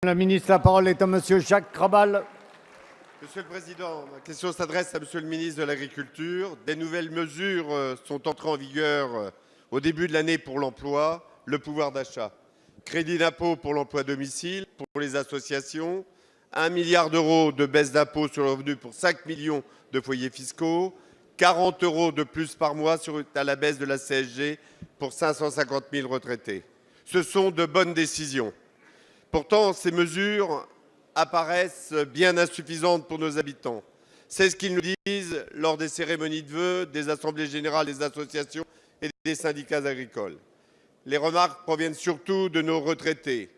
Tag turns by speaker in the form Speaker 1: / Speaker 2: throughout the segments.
Speaker 1: La ministre, la parole est à Monsieur Jacques Krabal.
Speaker 2: Monsieur le Président, ma question s'adresse à Monsieur le ministre de l'Agriculture. Des nouvelles mesures sont entrées en vigueur au début de l'année pour l'emploi, le pouvoir d'achat. Crédit d'impôt pour l'emploi à domicile, pour les associations, 1 milliard d'euros de baisse d'impôt sur le revenu pour 5 millions de foyers fiscaux, 40 euros de plus par mois à la baisse de la CSG pour 550 000 retraités. Ce sont de bonnes décisions. Pourtant, ces mesures apparaissent bien insuffisantes pour nos habitants. C'est ce qu'ils nous disent lors des cérémonies de vœux, des assemblées générales des associations et des syndicats agricoles. Les remarques proviennent surtout de nos retraités,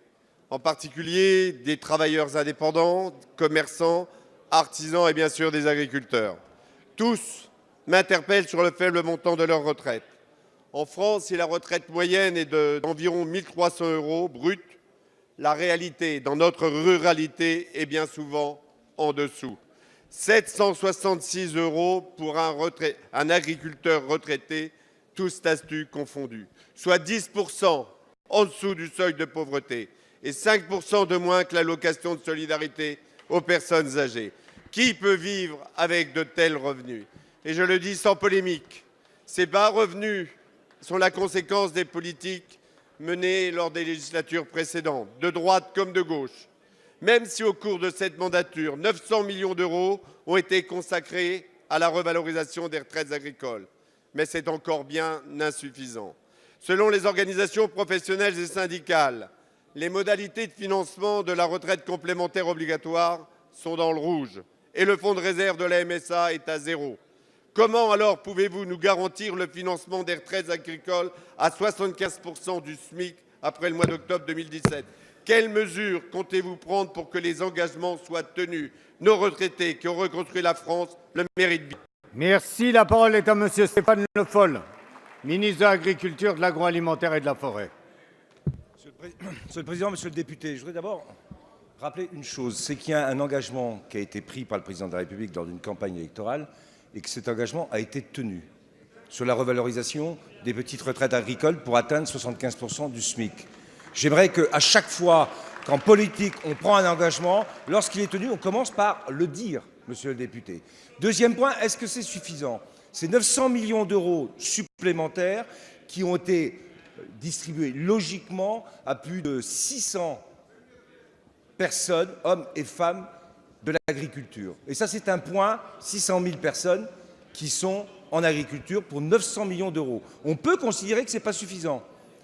Speaker 2: en particulier des travailleurs indépendants, commerçants, artisans et bien sûr des agriculteurs. Tous m'interpellent sur le faible montant de leur retraite. En France, si la retraite moyenne est d'environ 1 300 euros brut, la réalité, dans notre ruralité, est bien souvent en dessous. 766 euros pour un agriculteur retraité, tous statuts confondus, soit 10% en dessous du seuil de pauvreté et 5% de moins que l'allocation de solidarité aux personnes âgées. Qui peut vivre avec de tels revenus? Et je le dis sans polémique, ces bas revenus sont la conséquence des politiques menées lors des législatures précédentes, de droite comme de gauche. Même si au cours de cette mandature, 900 millions d'euros ont été consacrés à la revalorisation des retraites agricoles. Mais c'est encore bien insuffisant. Selon les organisations professionnelles et syndicales, les modalités de financement de la retraite complémentaire obligatoire sont dans le rouge et le fonds de réserve de la MSA est à zéro. Comment alors pouvez-vous nous garantir le financement des retraites agricoles à 75% du SMIC après le mois d'octobre 2017? Quelles mesures comptez-vous prendre pour que les engagements soient tenus? Nos retraités qui ont reconstruit la France le méritent bien.
Speaker 1: Merci. La parole est à Monsieur Stéphane Le Foll, ministre de l'Agriculture, de l'Agroalimentaire et de la Forêt.
Speaker 3: Monsieur le Président, Monsieur le député, je voudrais d'abord rappeler une chose, c'est qu'il y a un engagement qui a été pris par le Président de la République lors d'une campagne électorale et que cet engagement a été tenu sur la revalorisation des petites retraites agricoles pour atteindre 75% du SMIC. J'aimerais qu'à chaque fois qu'en politique on prend un engagement, lorsqu'il est tenu, on commence par le dire, Monsieur le député. Deuxième point, est-ce que c'est suffisant? C'est 900 millions d'euros supplémentaires qui ont été distribués logiquement à plus de 600 personnes, hommes et femmes, de l'agriculture. Et ça, c'est un point, 600 000 personnes qui sont en agriculture pour 900 millions d'euros. On peut considérer que ce n'est pas suffisant,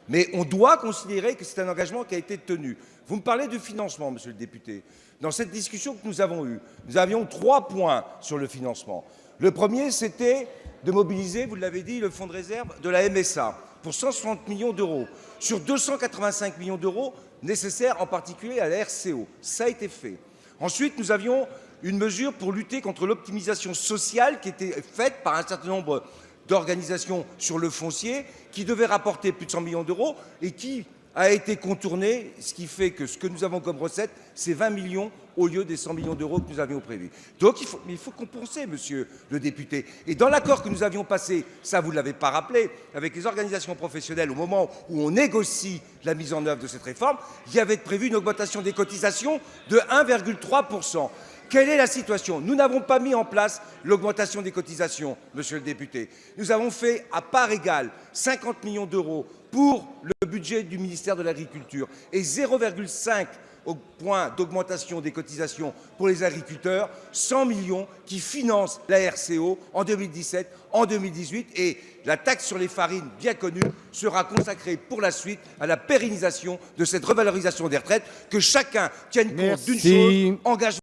Speaker 3: mais on doit considérer que c'est un engagement qui a été tenu. Vous me parlez du financement, Monsieur le député. Dans cette discussion que nous avons eue, nous avions 3 points sur le financement. Le premier, c'était de mobiliser, vous l'avez dit, le fonds de réserve de la MSA pour 160 millions d'euros, sur 285 millions d'euros nécessaires en particulier à la RCO. Ça a été fait. Ensuite, nous avions une mesure pour lutter contre l'optimisation sociale qui était faite par un certain nombre d'organisations sur le foncier, qui devait rapporter plus de 100 millions d'euros et qui a été contournée, ce qui fait que ce que nous avons comme recette, c'est 20 millions au lieu des 100 millions d'euros que nous avions prévus. Donc il faut compenser, Monsieur le député. Et dans l'accord que nous avions passé, ça vous ne l'avez pas rappelé, avec les organisations professionnelles, au moment où on négocie la mise en œuvre de cette réforme, il y avait prévu une augmentation des cotisations de 1,3%. Quelle est la situation? Nous n'avons pas mis en place l'augmentation des cotisations, Monsieur le député. Nous avons fait à part égale 50 millions d'euros pour le budget du ministère de l'Agriculture et 0,5 au point d'augmentation des cotisations pour les agriculteurs, 100 millions qui financent la RCO en 2017, en 2018 et la taxe sur les farines, bien connue, sera consacrée pour la suite à la pérennisation de cette revalorisation des retraites, que chacun tienne compte d'une chose, engagement.